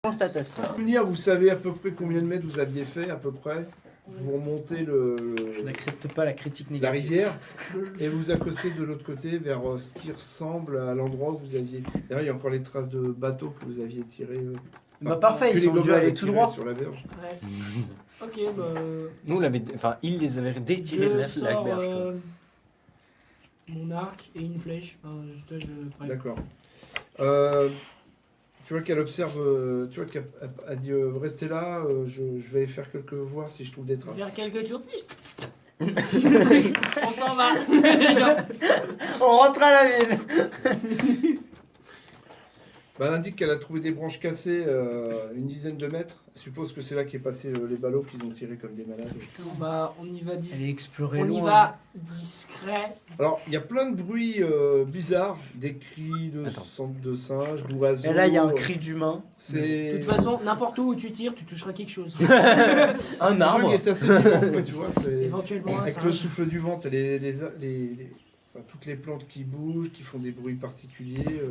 Constatation. Vous savez à peu près combien de mètres vous aviez fait, à peu près. Vous remontez Je n'accepte pas la critique la négative. rivière et vous accostez de l'autre côté vers ce qui ressemble à l'endroit où vous aviez... D'ailleurs, il y a encore les traces de bateaux que vous aviez tirés. Bah parfait, que ils les ont dû gobelins aller avaient tout tirés droit. sur la berge. Ouais. Ok, bah. Nous, il les avait détirés de Je la sors berge. quoi. mon arc et une flèche. Enfin, je D'accord. Tu vois qu'elle observe, tu vois qu'elle a dit restez là, je vais aller faire voir si je trouve des traces. Faire quelques tours. On s'en va. Genre, On rentre à la ville. Bah, elle indique qu'elle a trouvé des branches cassées une dizaine de mètres. Elle suppose que c'est là qu'est passé les ballots qu'ils ont tirés comme des malades. bah, on y va Elle est explorée on y loin. va discret. Alors, il y a plein de bruits bizarres, des cris de singes, d'oiseaux. Et là, il y a un cri d'humain. De C'est... toute façon, n'importe où tu tires, tu toucheras quelque chose. Un Le jeu arbre. est assez vivant, quoi, tu vois. C'est... Éventuellement, Avec ça le arrive. souffle du vent, t'as enfin, toutes les plantes qui bougent, qui font des bruits particuliers.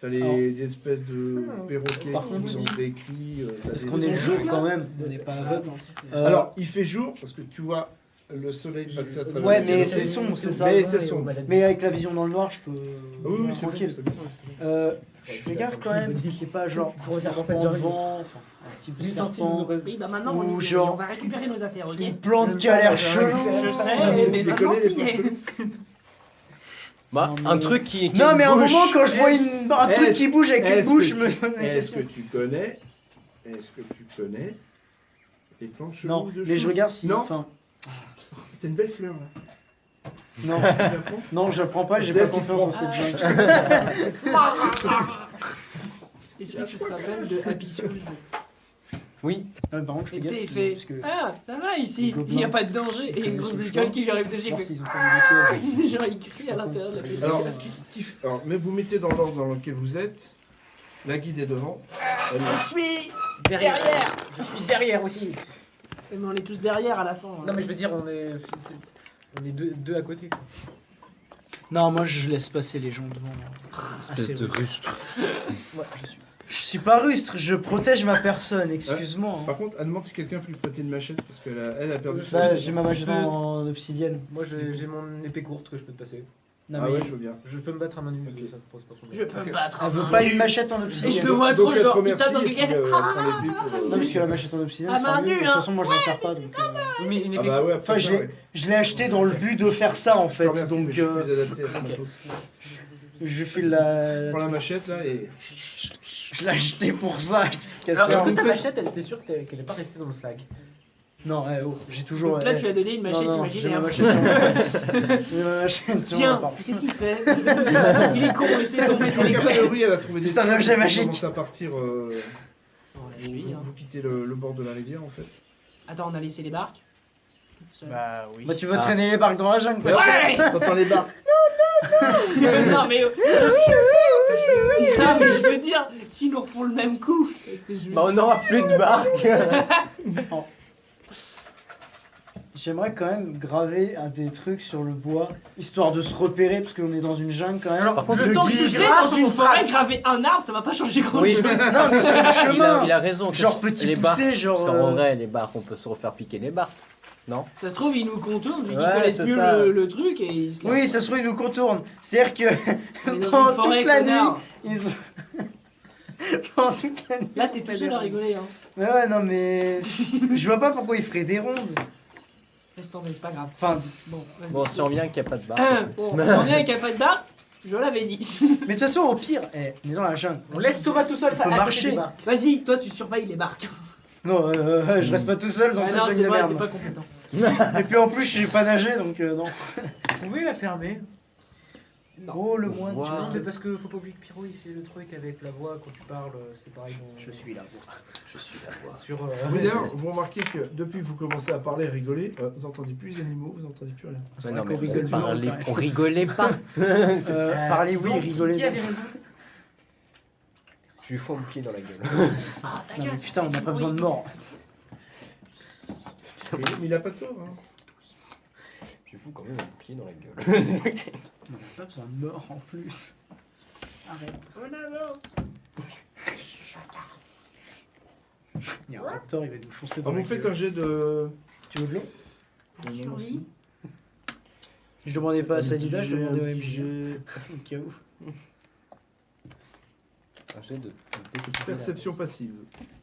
T'as des espèces de perroquets Par qui contre, ont des cris. Parce qu'on est le jour quand même, on n'est pas aveugle. Alors, il fait jour parce que tu vois le soleil passer à travers Ouais, le mais ciel. c'est sombre, c'est ça. Mais c'est sombre. Mais avec la vision dans le noir, je peux. Oui, c'est tranquille. bon, c'est bon. Je fais gaffe quand même qu'il n'y ait pas genre Faut regarder, en fait, serpent genre, de vent, enfin, un type de Lui, serpent, Oui, bah maintenant, Ou on genre- va récupérer nos affaires, ok? une plante qui a l'air chelou. Je sais, Vous mais les maintenant, connaissez, les t'y es. plantes cheloues Bah, Non, mais- un truc qui Non, mais à un bouge. moment, quand je vois un truc qui bouge avec une Est-ce bouche, que je me tu- pose la Est-ce question. que tu connais les plantes cheloues Non, de mais je chou regarde si. Non. Enfin, T'as une belle fleur là. non, Tu la prends non, je le prends pas, j'ai C'est pas elle qui confiance en prend. cette jungle. Est-ce que tu te rappelles de Happy Soul? Oui. Par contre, je fais Et tu sais, gaffe. il fait Parce que Ah, ça va ici, Les gobelins. il n'y a pas de danger. Et une grosse bestiole qui lui arrive dessus, il voir fait s'ils ont pas mis des Genre, il crie à l'intérieur de la bestiole. Alors, alors, mais vous mettez dans l'ordre dans lequel vous êtes. La guide est devant. Elle Je suis Derrière. derrière. Je suis derrière aussi. Mais on est tous derrière à la fin. Non mais je veux dire, on est deux à côté. quoi. Non, moi je laisse passer les gens devant. Assez Espèce de rustre. rustre. Ouais, je suis pas rustre, je protège ma personne, excuse-moi. hein. Par contre, elle demande si quelqu'un peut lui prêter une machette parce qu'elle a perdu son Bah, épée. j'ai ma machette en obsidienne. Moi j'ai mon épée courte que je peux te passer. Non, Ah mais ouais, je veux bien. Je peux me battre à main nue, ça te pose pas de Je problème. peux me battre. elle veut hein. pas une machette en Et obsidienne. je le vois trop, elle te genre, il remercie tape dans et puis, quelqu'un. elle prend l'épée pour, Non, parce que la machette en obsidienne, Ah, c'est pas main mieux. nue, De toute hein. façon, moi je m'en sers pas. Donc, Oui, mais une Ah épée bah ouais, Enfin, après ça, ouais. je l'ai acheté dans le but de faire ça en Je te fait. remercie, mais Donc, je suis plus adapté à ce ok. matos. je file la. Prends la machette là et. Je l'ai acheté pour ça. Je t'ai Alors, cassé est-ce un que ta peu. machette, t'es sûr qu'elle est pas restée dans le sac? Non, oh, j'ai toujours. Donc là, tu lui as donné une machette non, j'ai ma imaginaire. machette sur moi. J'ai ma machette sur Tiens, moi. qu'est-ce qu'il fait? Il est con, laissez tomber, Tu c'est les regardes le riz, elle a trouvé des. C'est un trucs, objet elle magique. commence à partir. Oui, hein. Vous quittez le bord de la rivière en fait. Attends, on a laissé les barques. Bah oui. Bah, tu veux traîner les barques dans la jungle, quoi. Ouais. T'entends les barques. Non mais non mais je veux dire, s'ils nous refont le même coup, qu'est-ce que je veux Bah, on aura plus de barque. J'aimerais quand même graver des trucs sur le bois, histoire de se repérer, parce qu'on est dans une jungle quand même. Alors, Par contre, Le le temps que tu guide. sais, dans une forêt, graver un arbre, ça va pas changer grand Oui. chose. Non, mais sur le chemin. Il a raison. Genre petit les barques. poussé, genre. Parce qu'en vrai, les barques, on peut se refaire piquer les barques. Non? Ça se trouve, ils nous contournent, vu qu'ils Ouais, connaissent c'est mieux ça. le truc et ils se Oui, ça se trouve, ils nous contournent. C'est-à-dire que On est dans pendant une forêt, toute la connard. nuit, ils ont. pendant toute la nuit. Là, t'es tout seul à rigoler, hein. Mais ouais, non, mais. Je vois pas pourquoi ils feraient des rondes. Laisse tomber, c'est pas grave. Enfin, Bon, vas-y. Bon, si on revient qu'il n'y a pas de barque. Bon, si on vient avec un pas de barque, je l'avais dit. mais de toute façon, au pire, on est dans la jungle. On laisse Thomas tout seul On peut à côté marcher. des barques. Vas-y, toi, tu surveilles les barques. Non, je reste pas tout seul dans Ah cette non, jungle c'est de vrai, merde. t'es pas compétent. Et puis en plus, je sais pas nager, donc non. Vous pouvez la fermer? Oh, le moins Wow. Non, mais parce que faut pas oublier que Pyro il fait le truc avec la voix quand tu parles, c'est pareil. Je suis la voix. Je suis la voix. Sur. Oui, d'ailleurs, vous remarquez que depuis que vous commencez à parler, rigoler, vous entendez plus les animaux, vous entendez plus rien. Ouais, non, qu'on mais rigole on parlait- toujours, on rigolait pas. Parler, oui, donc, rigoler. Qui avait raison? Je lui fous un pied dans la gueule. Ah, ta Non, mais gueule. putain, on n'a pas besoin de mort. Mais il a pas tort. Hein. Je lui fous quand même un pied dans la gueule. On n'a pas besoin de mort en plus. Arrête. On avance. Il y a un raptor, il va nous foncer dans Alors la vous faites gueule. un jet de... Tu veux de l'eau? Non, Survie. merci. Je demandais pas à Salida, je demandais au MJ. J'ai Au cas où. Un jet de perception passive.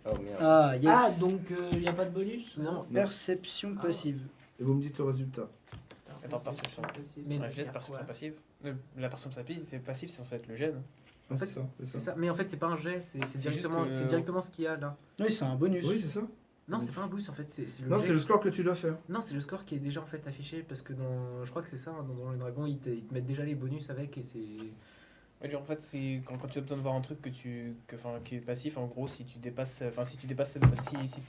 Oh merde. Ah, yes. Ah, donc il n'y a pas de bonus? Non. Perception Ah. passive. Et vous me dites le résultat. Attends, perception. Mais Un jet de perception passive. La perception passive, c'est passif, c'est censé être le jet. non Ah, c'est ça, c'est C'est ça. ça. Mais en fait, c'est pas un jet, c'est juste directement, que- c'est directement ce qu'il y a là. Oui, c'est un bonus. Oui, c'est ça. Non, c'est pas un boost en fait, c'est le Non, jet. c'est le score que tu dois faire. Non, c'est le score qui est déjà en fait affiché parce que dans, je crois que c'est ça, hein, dans Donjons et Dragons, ils te mettent déjà les bonus avec et c'est. Ouais, genre, en fait, c'est quand tu as besoin de voir un truc qui est passif, en gros, si tu dépasses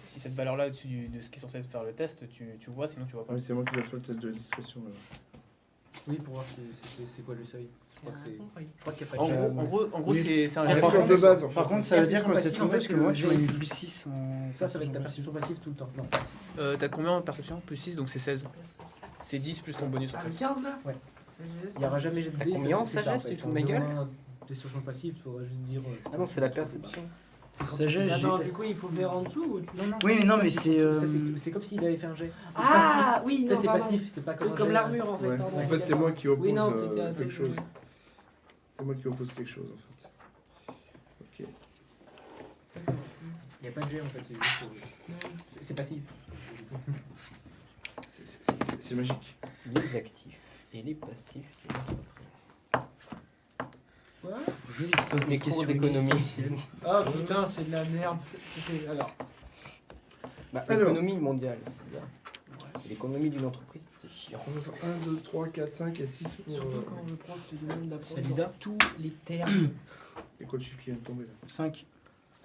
si cette valeur-là au-dessus de ce qui est censé faire le test, tu vois, sinon tu vois Ah pas. oui, c'est moi qui dois faire le test de discrétion. Oui, pour voir c'est quoi le seuil. Je crois que c'est. Je crois qu'il n'y a pas En de gros, jet. en gros, Oui. c'est un C'est jet. la score de base en fait. Par contre, ça veut dire que c'est Perception trop passive, parce que en fait, moi, c'est tu le m'as mis jet. plus 6 en. Ça va être ta perception passive tout le temps. Non. T'as combien en perception? Plus 6, donc c'est 16. C'est 10 plus ton bonus en Ah, le fait. 15 là? Ouais. Sagesse, Il n'y aura jamais jet de T'as dés. combien en c'est ça, sagesse, fait. tu te fous de En ma gueule numéro un, Perception passive, il faudra juste dire. Ah non, c'est la perception. C'est quand Sagesse, tu- j'ai- Attends, du coup, il faut faire en dessous ou tu... Non, non. Oui, mais non, ça, mais c'est- c'est, ça, c'est comme s'il avait fait un jet. C'est Ah oui, passif. Ça, non, c'est pardon. passif, c'est pas comme Oui, un comme jet. l'armure en fait, Ouais. pardon. En fait, c'est moi qui oppose Oui, non, c'était à quelque toi. chose. C'est moi qui oppose quelque chose en fait. Ok. Il n'y a pas de jet en fait, c'est juste. C'est passif. C'est magique. Les actifs et les passifs de l'entreprise. Quoi? Je il se pose des Mes cours questions d'économie. existentielles. Ah putain, c'est de la merde. Ok, alors. Bah, Alors. l'économie mondiale, c'est bien. Et l'économie d'une entreprise, c'est chiant. 1, 2, 3, 4, 5 et 6 pour... Surtout quand le prof te demande d'apprendre Salida. tous les termes. Et quoi le chiffre qui vient de tomber là 5.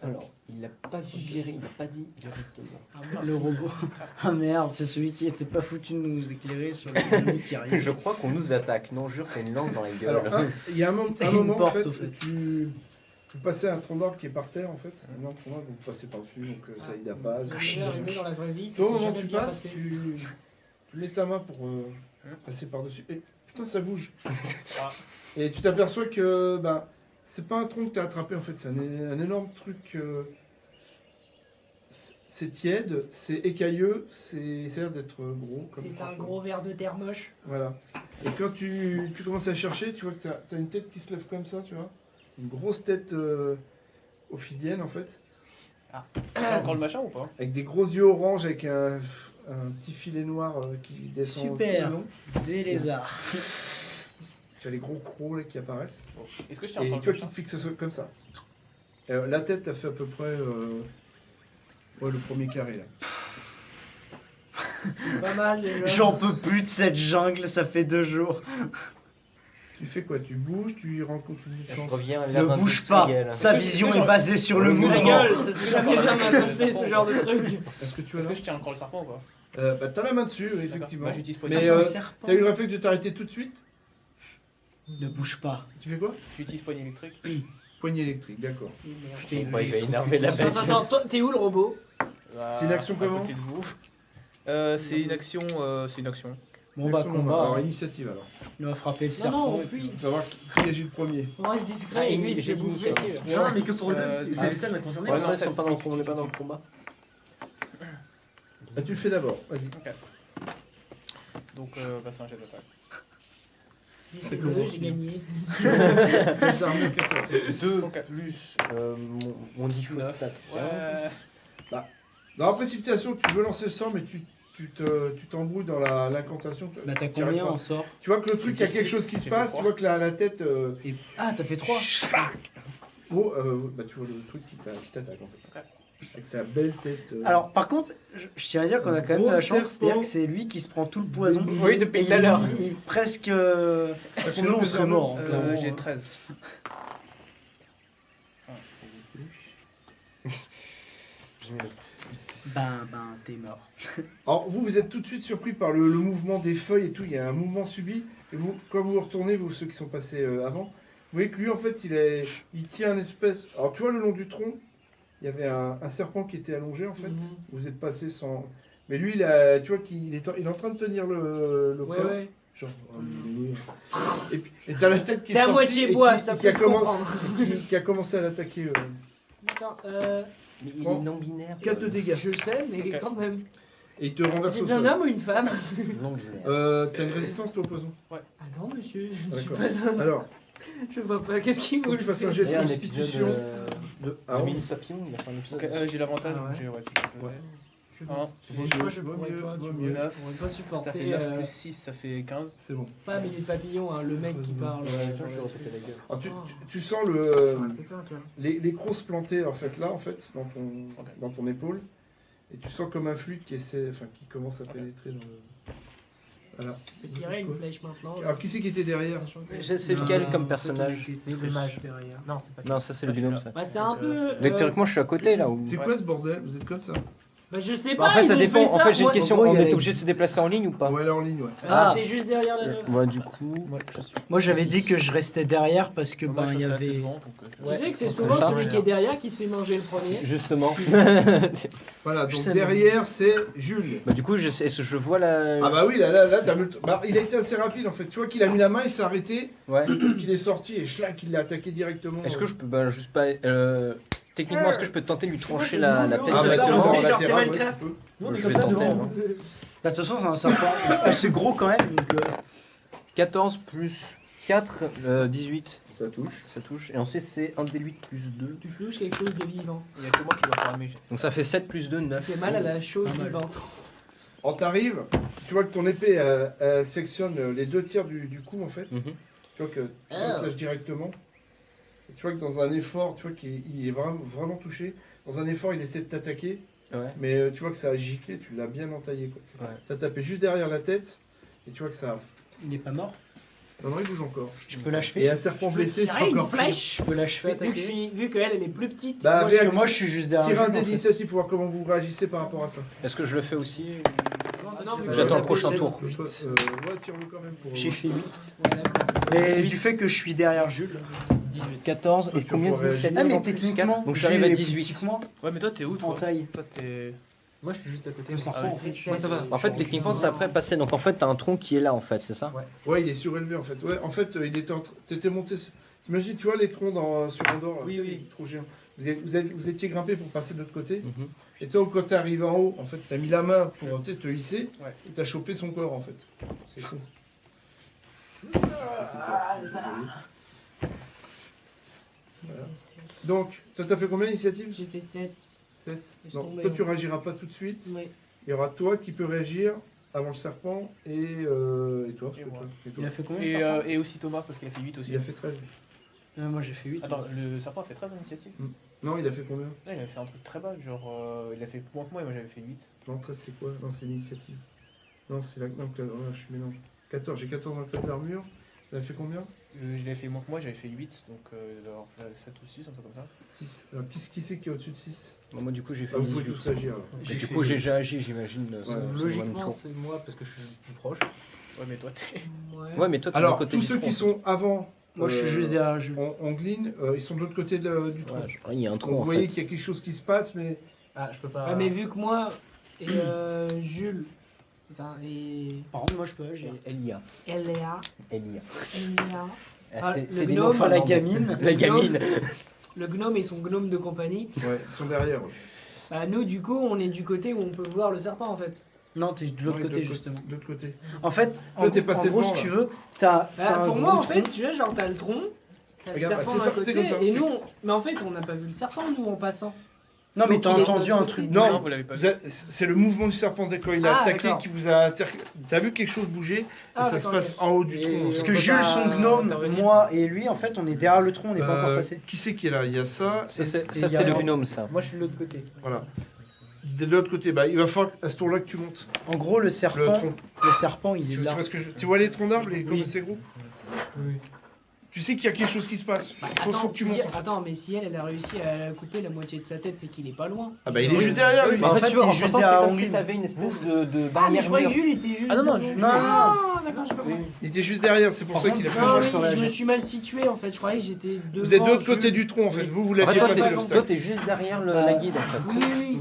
Alors, il l'a pas digéré, il n'a pas dit directement. Ah, merde. Le robot. Ah merde, c'est celui qui était pas foutu de nous éclairer sur l'économie qui arrive. Je crois qu'on nous attaque. Non, jure, t'as une lance dans la gueule. Alors, il y a un moment, C'est une en porte, fait, au fait. vous passez un tronc d'arbre qui est par terre en fait. Un arbre tronc d'arbre, vous passez par-dessus, donc ça aide à pas. Je vais arriver dans la vraie vie. Toi, au c'est moment où jamais tu bien passes, passé. tu mets ta main pour passer par-dessus. Et putain, ça bouge. Ah. Et tu t'aperçois que bah, c'est pas un tronc que t'as attrapé en fait, c'est un énorme truc. C'est tiède, c'est écailleux, ça a l'air d'être gros. Comme C'est un gros verre de terre moche. Voilà. Et quand tu commences à chercher, tu vois que t'as une tête qui se lève comme ça, tu vois. Une grosse tête ophidienne en fait. C'est encore le machin ou pas? Avec des gros yeux orange, avec un petit filet noir qui descend. Super. tout le long. Des lézards. Tu as les gros crocs là, qui apparaissent. Est-ce que je tiens Et encore tu vois le qu'il machin? te fixe comme ça. La tête, t'as fait à peu près le premier carré là. Pas mal déjà. J'en peux plus de cette jungle, ça fait 2 jours. Tu fais quoi? Tu bouges, tu y rencontres une Je chance. reviens à Ne l'avant bouge pas. Sa vision est basée sur le Ouais, Ta mouvement. gueule, ça serait jamais bien m'annoncer ce genre de truc. Est-ce que tu as Est-ce là que je tiens encore le serpent ou pas? Bah, t'as la main dessus, oui, D'accord. effectivement. Bah, j'utilise Mais poignée. c'est un euh, serpent. t'as eu le réflexe de t'arrêter tout de suite? Ne bouge pas. Tu fais quoi? J'utilise poignée électrique. Poignée électrique, d'accord. Putain, Ouais, il va énerver la bête. Attends, toi, t'es où le robot? C'est une action À comment? côté de vous. C'est une action. C'est une action. Bon bah Action, combat, alors, hein. initiative alors. Il va frapper le Non, serpent. non, et puis- puis On va voir qui agit le premier. on reste discret Ah, et lui il j'ai fait dit bouffer. initiative. Non, mais que pour Euh, deux. C'est ça m'a concerné. Ouais, non, non, c'est- on n'est pas dans le combat. Bah, tu le fais d'abord, vas-y. Donc, c'est un jet d'attaque. C'est que j'ai gagné. Les armures 14. 2 Ok. plus mon default stat. Ouais. Dans la précipitation, tu veux lancer le sort, mais tu t'embrouilles dans l'incantation. Bah t'as Tu arrives combien pas. en sort? Tu vois que le truc, il y a quelque chose qui se J'ai passe, fait tu vois que la tête. Ah t'as fait 3. Oh, bah tu vois le truc qui t'attaque en fait. Avec sa belle tête. Alors par contre, je tiens à dire qu'on a quand même de la Gros chance, c'est-à-dire serpent. que c'est lui qui se prend tout le poison. Oui, depuis Et tout à l'heure. il presque... Parce Pour nous on serait mort. hein, clairement. J'ai 13. Ben t'es mort. Alors vous êtes tout de suite surpris par le mouvement des feuilles et tout, il y a un mouvement subi. Et vous, quand vous vous retournez, vous ceux qui sont passés avant, vous voyez que lui en fait il tient un espèce. Alors tu vois le long du tronc, il y avait un serpent qui était allongé en fait. Vous êtes passé sans. Mais lui tu vois qu'il est en train de tenir le Ouais, corps. ouais. Genre, et puis et t'as la tête qui est T'es à sortie moitié et bois, qui ça a peut se comprendre. qui a commencé à l'attaquer. D'accord. Mais il est Prends non binaire. 4 de dégâts. Je sais, mais Ok. quand même. Et il te renverse au C'est un sol. homme ou une femme? Non binaire. T'as une résistance toi au poison? Ah non, monsieur, je ne suis D'accord. pas un. Alors, Je vois pas. Qu'est-ce qu'il faut vous que tu fasses un fait jet Il y a de un épisode constitution. de Mini Papillon, il a fait un épisode. Ok, j'ai l'avantage, Ah ouais. donc j'ai. Ouais, Ouais. Je Un. Moi, je Vaut pourrais mieux, pas, vaut tu mieux. vois, Neuf. je pourrais pas Ça supporter. fait 9 plus 6, ça fait 15. C'est bon. Pas Minute Papillon, hein, le mec qui parle. Ouais, je vais répéter la gueule. Alors, Oh. tu sens les crosses plantées en fait là en fait dans ton épaule et tu sens comme un fluide qui commence à pénétrer dans le. Voilà. Je dirais une flèche maintenant. Alors qui c'est qui était derrière? C'est lequel comme personnage? C'est le mage derrière. Non, c'est pas Non, ça c'est le binôme ça. Bah, c'est un peu. Donc théoriquement je suis à côté là où. C'est quoi ce bordel? Vous êtes comme ça? Bah, je sais Bah, pas. en fait ils ça ont dépend. fait En ça, fait j'ai une moi- question. en gros, On il y a est les- obligé de se déplacer en ligne ou pas? Ouais, là en ligne, ouais. Ah. T'es juste derrière la meuf. Bah du coup. Moi j'avais dit que je restais derrière parce que Moi, ben je il y suis assez avait. devant, donc, Tu sais que c'est Comme souvent ça. celui qui est derrière qui se fait manger le premier. Justement. Voilà, Je donc sais, derrière c'est Jules. Bah du coup est-ce que je vois la. Ah bah oui, là t'as vu bah, il a été assez rapide en fait. Tu vois qu'il a mis la main, il s'est arrêté, Ouais. le truc il est sorti et schlac, il l'a attaqué directement. Est-ce que je peux bah juste pas. Techniquement est-ce que je peux tenter de lui trancher la tête Ah bah directement? en c'est genre, latéral, c'est ouais, Minecraft. tu peux. Non, Je comme vais ça, tenter, devant. hein. Bah, de toute façon c'est un serpent assez gros quand même donc. 14 plus 4, 18. Ça touche. Ça touche. Et ensuite c'est 1 D8 plus 2. Tu touches quelque chose de vivant. Il y a que moi qui dois faire un jet. Donc ça fait 7 plus 2, Ça 9. fait mal à la chose Pas mal. vivante. Quand t'arrives, tu vois que ton épée sectionne les 2 tiers du cou en fait. Mhm. Tu vois que tu te lâches directement. Et tu vois que dans un effort, tu vois qu'il est vraiment touché. Dans un effort, il essaie de t'attaquer, Ouais. mais tu vois que ça a giclé, tu l'as bien entaillé. Quoi. Ouais. T'as tapé juste derrière la tête, et tu vois que ça. Il n'est pas mort. Non, il bouge encore. Je peux Et l'achever. un serpent Je peux blessé, c'est tirer une encore pire. flèche. Je peux l'achever. Vu qu'elle elle est plus petite. Bah, Moi, parce que réaction. moi je suis juste derrière. Tire un Jules, dé en fait. d'initiative pour voir comment vous réagissez par rapport à ça. Est-ce que je le fais aussi? Non, vu que J'attends elle le a prochain fait tour. Ouais, tire-le quand même pour. J'ai fait 8. sept. Ouais, d'accord. Mais du fait que je suis derrière Jules. 14 et Tu combien pourrais de 7 Ah mais en plus techniquement. 4 donc j'arrive à Jules est plus 18. petit que moi, Ouais, mais toi, t'es où, en toi? taille. Toi, t'es. Moi, je suis juste à côté. Le serpent Ah oui. en fait. Moi, ça va. En fait techniquement c'est après passer donc en fait t'as un tronc qui est là en fait c'est ça? Ouais, il est surélevé en fait. Ouais, en fait, il était t'étais monté. T'imagines, tu vois les troncs sur Andorre là, Oui, tu sais, oui. les trous géants. Vous étiez grimpé pour passer de l'autre côté. Mhm. Et toi, quand t'es arrivé en haut, en fait, t'as mis la main pour te hisser Ouais. et t'as chopé son corps en fait. C'est fou. Voilà. Donc, toi, t'as fait combien d'initiatives? J'ai fait 7. 7. Je suis Non, tombé, toi, hein. tu réagiras pas tout de suite. Ouais. Il y aura toi qui peut réagir avant le serpent et toi. parce Et que moi. toi- et toi. Il a fait combien Et, le serpent et aussi Thomas, parce qu'il a fait 8 aussi. Il a fait 13. Moi j'ai fait 8. Attends, le serpent a fait 13 en initiative? Non, il a fait combien? Là, il a fait un truc très bas, genre il a fait moins que moi et moi j'avais fait 8. Non, 13 c'est quoi? Non, c'est l'initiative. Non, c'est la. Non, je suis mélange. 14, j'ai 14 dans la classe d'armure. Il a fait combien? Je l'avais fait moins que moi, j'avais fait 8, donc il doit avoir fait 7 ou 6, un truc comme ça. 6. Alors, qui c'est qui est au-dessus de 6? Moi du coup j'ai fait Vous pouvez 18. tous réagir. Alors. Et du coup j'ai déjà agi j'imagine. ça- Ouais. ça doit me Logiquement, trop. c'est moi parce que je suis plus proche. Ouais, mais toi, t'es. Ouais mais toi t'es de Alors, côté tous du ceux tronc. qui sont avant. Moi je suis juste derrière Jules. En gline, ils sont de l'autre côté du tronc. Ouais, il y a un Donc, tronc vous en voyez fait. qu'il y a quelque chose qui se passe, mais. Ah, je peux pas. Ouais, mais vu que moi et Jules, enfin, et Par contre moi je peux agir. Et Elia. Elia, Ah, C'est le des gnome. noms Enfin la finlandais. gamine. La gamine. le gnome et son gnome de compagnie, Ouais, ils sont derrière. Ouais. bah nous du coup on est du côté où on peut voir le serpent en fait. Non t'es de l'autre Ouais, côté de justement. De l'autre côté. En fait, Toi, t'es en passé gros devant, si tu là. veux, t'as un Pour gros moi en tronc. fait, tu vois, genre t'as le tronc, t'as le Regarde, serpent c'est d'un ça, côté, c'est comme ça, et c'est- nous, mais en fait on n'a pas vu le serpent nous en passant. Non mais Donc, t'as il est de entendu notre un côté. truc. Non, vous l'avez pas Vous vu. avez- c'est le mouvement du serpent dès quand il a Ah, attaqué d'accord. qui vous a. T'as vu quelque chose bouger et Ah, ça se d'accord, passe ok. en haut du Et- tronc. Parce on que peut Jules, pas son gnome, intervenir. moi et lui, en fait, on est derrière le tronc, on n'est pas encore passé. Qui c'est qui est là? Il y a ça. Ça et- c'est Et ça, il y a c'est le un- binôme ça. Moi, je suis de l'autre côté. Voilà. De l'autre côté, bah, il va falloir à ce tour-là que tu montes. En gros, le Le serpent, tronc. il est Tu là. vois ce que tu vois les troncs d'arbres, les troncs Oui. de ces groupes? Oui. Tu sais qu'il y a quelque chose qui se passe. Bah, Faut attends, que tu veux montes. dire- attends, mais si elle a réussi à couper la moitié de sa tête, c'est qu'il est pas loin. Ah bah il est Oui. juste derrière lui. Bah, en fait, tu vois, c'est en juste passant, derrière c'est comme Onglin. si t'avais une espèce de Ah mais je barrière croyais que mur. Jules était juste. Ah non, non, devant. Jules- Non, non, non. Ah, d'accord, j'ai pas compris. Il était juste derrière, c'est pour Par ça contre, qu'il a tu pas. vois, Non, je oui, peux je me réagir. suis mal situé en fait. Je croyais que j'étais devant. Vous êtes de l'autre côté Jules. du tronc en fait. Vous En l'aviez fait, toi, passé t'es- l'obstacle. toi, t'es juste derrière la guide en fait. Oui, oui.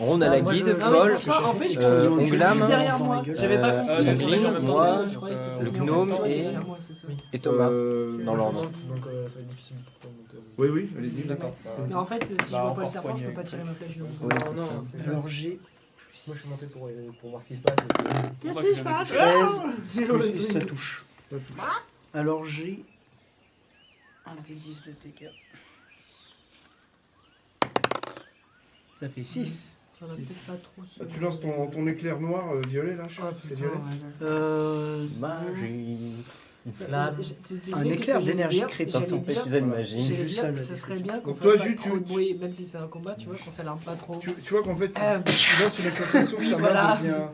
On a la Moi, guide, Non, mais Paul, pour ça, en fait, je euh, pensais que Onglam, juste derrière moi. J'avais pas compris. Onglin, Je croyais que c'était moi, derrière moi, le mais en fait, gnome toi, t'es et- derrière moi, c'est ça. et Thomas. Euh, Dans l'ordre. Donc, ça va être difficile pour toi de monter. Oui, oui, allez-y. D'accord. Mais en fait, si je vois pas le encore serpent, je poignet peux pas avec tirer ma flèche. Donc. Oui, c'est ça. c'est ça. Alors j'ai Moi je suis monté pour voir ce qui se passe. Moi, Qu'est-ce je qui se l'avais passe touché. 13, J'ai le plus, ça truc. touche. Ça touche. Alors j'ai un des 10 de dégâts. Ça fait 6. Ça va peut-être pas trop se... Ah, tu lances ton éclair noir violet là, Ah, c'est putain, violet. Euh, Magie. ouais. Flamme. Un éclair d'énergie créé par Ton tempête. de magie. J'allais Juste dire ça, que la ça serait description. bien qu'on Donc toi, fasse pas Jules, trop de tu- bruit, même si c'est un combat, tu vois, qu'on s'alarme pas trop. Tu vois qu'en fait, Euh, tu lances une incantation, sa voilà. main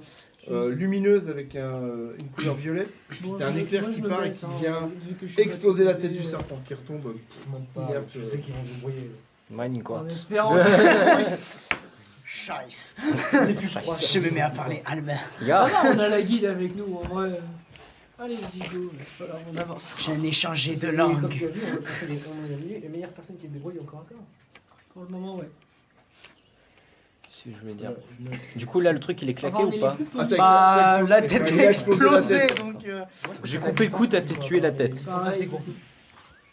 devient lumineuse avec une couleur violette. Bon, T'as un je- éclair moi, qui je me part et baisse, qui hein, vient vu que je suis exploser pas la tête du fatigué, serpent qui retombe. Merde, Je sais qu'ils vont se débrouiller. Minecraft. En espérant. Scheiße. Scheiße. Je me mets à parler allemand. Ça Gars. va, on a la guide avec nous, en vrai. Allez-y, go. Voilà, on avance. Je n'ai changé de Et comme langue. tu as vu, on a vu les meilleures personnes qui se débrouillent encore. Pour le moment, ouais. Qu'est-ce que je voulais dire? Du coup, là, le truc, il est claqué Enfin, on ou est pas les plus Ah, polis. Bah, la Enfin, tête il a a explosé la explosé, tête. donc... J'ai coupé le cou, t'as tué la tête. Pareil.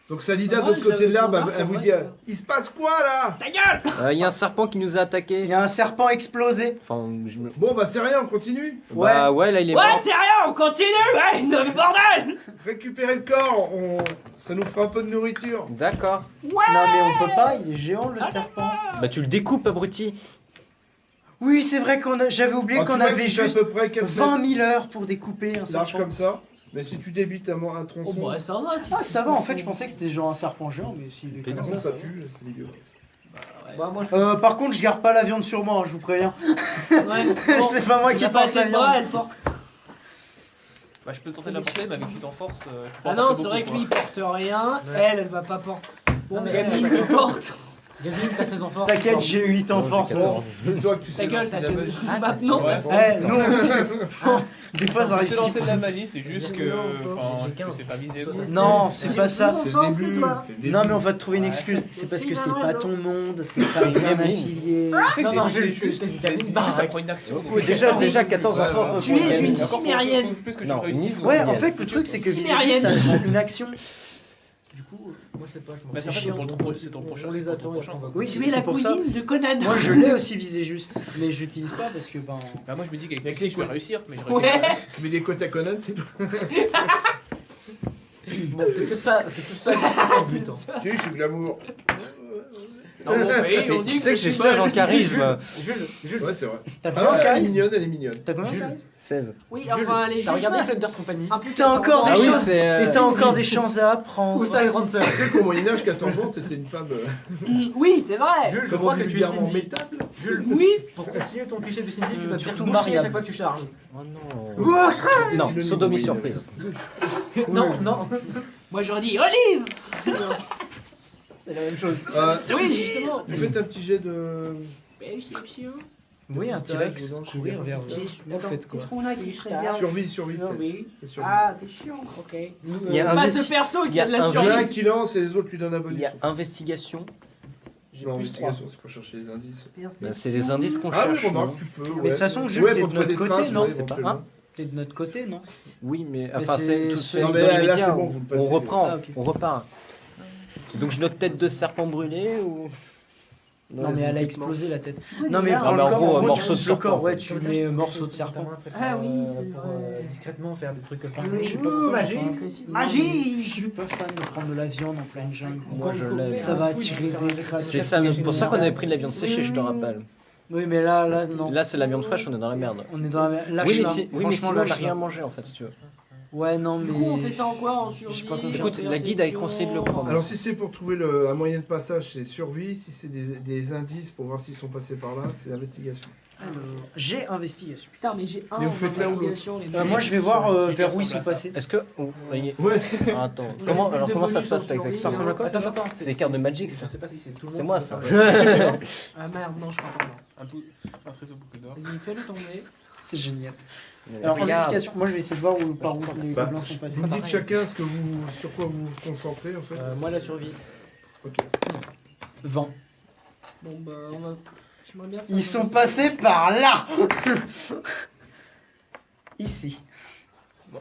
Donc Salida de Ouais, l'autre côté j'avais de l'arbre, remarqué, elle vous ouais, dit ça va. il se passe quoi là? Ta gueule! Il y a un serpent qui nous a Il attaqué. y a un serpent explosé. Enfin, je me... Bon bah c'est rien, on continue. Bah ouais, là, il est Ouais, mort. c'est rien, on continue, ouais, non, mais bordel! Récupérez le corps, ça nous fera un peu de nourriture. D'accord. Non mais on peut pas, il est géant le serpent. Bah tu le découpes, abruti. Oui, c'est vrai j'avais oublié Ah, tu qu'on vois avait qu'il fait à juste peu près 4 20 mètres 000 heures pour découper un large serpent. comme ça. Mais si tu débites un tronçon, Oh, bah, ça va, si Ah ça va, en fait je pensais que c'était genre un serpent géant, mais s'il est par comme contre ça... ça pue, c'est dégueulasse. Bah, moi, je Par contre je garde pas la viande sur moi, je vous préviens. Ouais, bon, C'est pas moi il qui a pas porte assez la de bras, viande. elle porte. Bah, je peux tenter de la porter, mais avec 8 en force. je peux pas Ah en non, porter c'est vrai que beaucoup, lui il porte rien, Ouais. elle va pas porter. Bon, Non, mais mais elle, Gabi elle le porte. Gavin, t'as 16 enfants. T'inquiète, j'ai 8 en Non, j'ai force. 14. Dis-toi que tu Ta sais gueule, lancer t'as de la 16 magie. maintenant. Ouais. Eh, nous aussi. Des fois ça Je arrive sais lancer si de la magie, c'est juste que. J'ai Enfin, 15. tu sais pas viser. quoi. Non, c'est pas ça. C'est Pense le que début. toi. c'est le début. Non mais on va te trouver une Ouais. excuse, c'est parce que c'est Finalement, pas non. ton monde, t'es pas bien affilié. Tu sais que Non, non, j'ai je- juste. je- je- Juste, ça prend une action. Ouais, déjà 14 Ouais, enfants. ouais. Tu es une Et encore, faut- cimérienne. faut plus que tu Non, réussisses. une Ouais, Cimérienne. en fait le truc c'est que viser Cimérienne. juste ça demande une action. Du coup, Moi, je sais pas, je m'en Bah, fous. c'est pour le c'est ton prochain. On les c'est pour attend, ton prochain. on va- oui, Tu es la c'est pour ça. cousine de Conan. Moi je l'ai aussi visé juste, mais je l'utilise pas parce que ben. Bah, moi, je me dis qu'avec Avec les les je vais couilles. réussir, mais je réussis Ouais. pas. Tu mets des côtes à Conan, c'est tout. Bon, t'es peut-être pas en but. Hein. Si, je suis glamour. Dans mon pays, on Tu dit sais que j'ai je suis 16 en moche. charisme. Jules, Ouais, c'est vrai. T'as Ah, combien de elle est charisme mignonne, elle est mignonne. T'as combien de Jules. charisme 16. Oui, enfin, elle est t'as juste regardé Flanders Company un peu T'as encore des Ah oui, choses. c'est, Et t'as encore des chances à apprendre. Ou sa grande sœur. Tu sais qu'au Moyen-Âge, 14 ans, t'étais une femme. Oui, c'est vrai. Jules, je Comment crois que tu es vulgairement Cindy. métable. Jules, Oui. pour continuer ton cliché de Cindy, tu vas te faire surtout boucher à Mariam. chaque fois que tu charges. Oh non. C'était Non, synonyme sodomie au surprise. Moyen-Âge. Non, non, Moi, j'aurais dit Olive. c'est la même chose. Oui, justement. Vous faites un petit jet de. Perception. Oui, un Pistache, T-Rex dedans, je courir sais vers pas. vous. Attends, Faites quoi qu'est-ce qu'on a qui serait bien? Survie, Ah, peut-être. oui. C'est survie. Ah, t'es chiant, ok. Il y a Pas un ce perso il qui y a a de la un Il y en a un survie. qui lance et les autres lui donnent un Il bonus. y a investigation. Non, investigation, c'est pour chercher les indices. Bah, c'est les indices qu'on Ah oui, cherche. remarque, non tu peux. Mais Ouais. de toute façon, Jules, Ouais, t'es pour de trouver notre des côté, traces, non ouais, C'est pas- éventuellement. T'es de notre côté, non Oui, mais Mais enfin, c'est c'est tout ceux- c'est Non, mais dans là, l'immédiat, c'est bon, vous le passez. on reprend, Ah, ok. on repart. Donc je note tête de serpent brûlé ou Non, mais elle a explosé la tête. Non, mais Non, prends mais le en corps, gros, en gros, morceau tu de coupes le serpent, corps, ouais, quoi. tu mets morceau de serpent. Ah oui, c'est pour vrai. discrètement faire des trucs comme ça. Oui, Je sais pas pourquoi. magie. enfin, Je Magie. suis pas fan de prendre de la viande en pleine jungle. Moi, je l'ai. Ça va attirer des crabes. C'est ça, pour ça qu'on avait pris de la viande séchée, je te rappelle. Oui, mais là, non. Là, c'est la viande fraîche, on est dans la merde. On est dans la Oui, lâche mais, là. oui, mais Franchement, sinon, on n'a lâche rien là. mangé en fait, si tu veux. Ouais, non, Du coup, on fait mais. ça en quoi? En survie? J'ai pas confiance. Écoute, la guide a conseillé de le prendre. Alors, si c'est pour trouver un moyen de passage, c'est survie. Si c'est des indices pour voir s'ils sont passés par là, c'est investigation. Alors, j'ai investigation. Putain, mais j'ai un Mais vous en faites l'un ou l'autre. investigation, les Moi, je vais voir Hyper vers où ils semble sont à ça. passés. Est-ce que. Oh, voyez. Ouais. Ah, attends, comment, alors, comment ça se passe là, exactement Ça ressemble à quoi Attends, C'est des cartes de Magic, ça. Je sais pas si c'est tout le monde. C'est moi qui ça. fait ça. Ah merde, non, je crois pas. non. Un trésor boucle d'or. Vas-y, fais-le tomber. C'est génial. Alors, Regarde. investigation. Moi, je vais essayer de voir par où les Bah, gobelins sont passés. Vous me dites chacun sur quoi vous vous concentrez en fait. Moi, la survie. Ok. 20. Bon, bah, on va. J'aimerais bien faire Ils un sont petit- passés par là. Ici.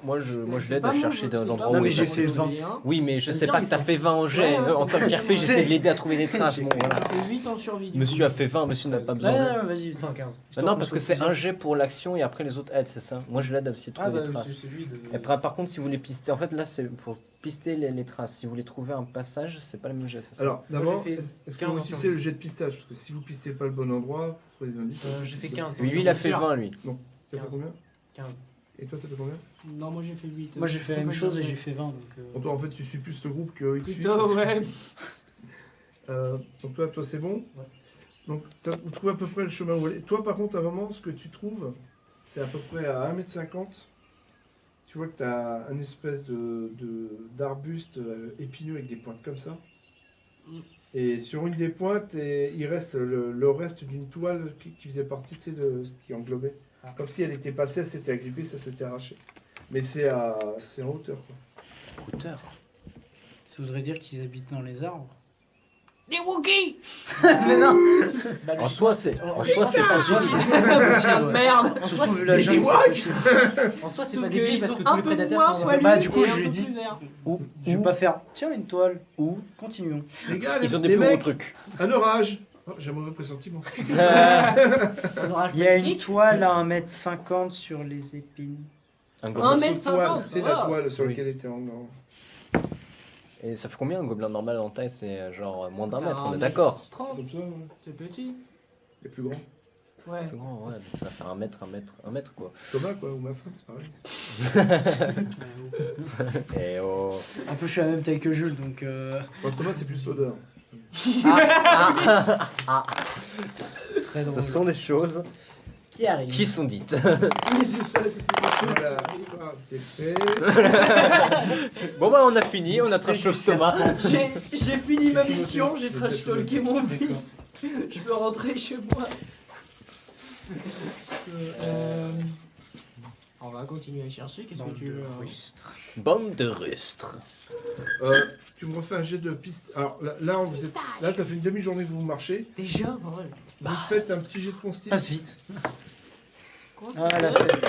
Moi je C'est l'aide pas à mon chercher jeu, des c'est endroits pas où Non, mon mais il j'ai est. fait 20. Oui, mais je J'aime sais bien, pas mais que t'as c'est- fait 20 en jet. Ouais, En c'est tant qu'RP, bon. j'essaie de l'aider à trouver des traces. Bon, voilà. J'ai fait 8 en survie. du Monsieur coup. a fait 20, monsieur n'a pas Ouais, besoin d'aide. ouais, vas-y. Enfin 15. Bah non, parce que c'est un jet pour l'action et après les autres aident, c'est ça. Moi je l'aide à essayer de trouver des traces. c'est celui de. Et par contre, si vous voulez pister, en fait là c'est pour pister les traces. Si vous voulez trouver un passage, c'est pas le même jet, c'est ça. Alors, d'abord, j'ai fait est-ce que 15 vous en utilisez survie. le jet de pistage? Parce que si vous pistez pas le bon endroit, vous trouvez des indices. J'ai fait 15. Lui il a fait 20 lui. T'as fait combien? 15. Et toi, t'as fait combien? Non, moi j'ai fait 8. Moi j'ai fait la même chose et j'ai fait 20. Donc, Bon, toi, en fait, tu suis plus le groupe que te suit. Putain, ouais. Donc toi c'est bon. Ouais. Donc vous trouvez à peu près le chemin où aller. Toi par contre à un moment ce que tu trouves c'est à peu près à 1,50 m. Tu vois que tu as un espèce d'arbuste épineux avec des pointes comme ça. Et sur une des pointes il reste le reste d'une toile qui faisait partie, tu sais, de ce qui englobait. Comme si elle était passée, elle s'était agrippée, ça s'était arraché. Mais c'est en hauteur quoi. Hauteur. ça voudrait dire qu'ils habitent dans les arbres. Des Wookiees. Mais non. En soi c'est pas Merde. Surtout vu la jungle. c'est possible. En soi, c'est Sauf pas des qu'ils parce sont que un tous les peu prédateurs moins sont poilus Bah, du coup, et je un lui peu dis- plus verts. Je vais pas faire. Tiens une toile. Ou continuons. Les gars, Ils ont des les plus gros mecs, trucs. un orage. Oh, j'ai un mauvais pressentiment. Il y a une toile à 1,50 m sur les épines. Un Un gobelin. mètre. Sous toile, 50, tu sais, ça la va. toile sur Oui. laquelle était en. Et ça fait combien un gobelin normal en taille? C'est genre moins d'1 mètre, on est 1 d'accord. 30. Comme ça, ouais. C'est petit. Les plus grands. Ouais. Plus grand, ouais, donc ça va faire 1 mètre quoi. Thomas quoi, ou ma femme, c'est pareil. Et oh. Un peu je suis à la même taille que Jules donc. Bon, Thomas c'est plus l'odeur. Très Ce drôle. sont des choses Qui arrive. qui sont dites. Oui, c'est ça, c'est Voilà, ça c'est fait. Bon bah on a fini, on a trash talk Thomas. J'ai fini ma mission, j'ai trash talké mon fils. Je peux rentrer chez moi. On va continuer à chercher. Qu'est-ce que tu veux Bande de rustres. Tu me refais un jet de piste. Alors là, là, ça fait une demi-journée que vous marchez. Déjà, bordel. Vous faites un petit jet de consti. Passe vite. Quoi Ah la fête.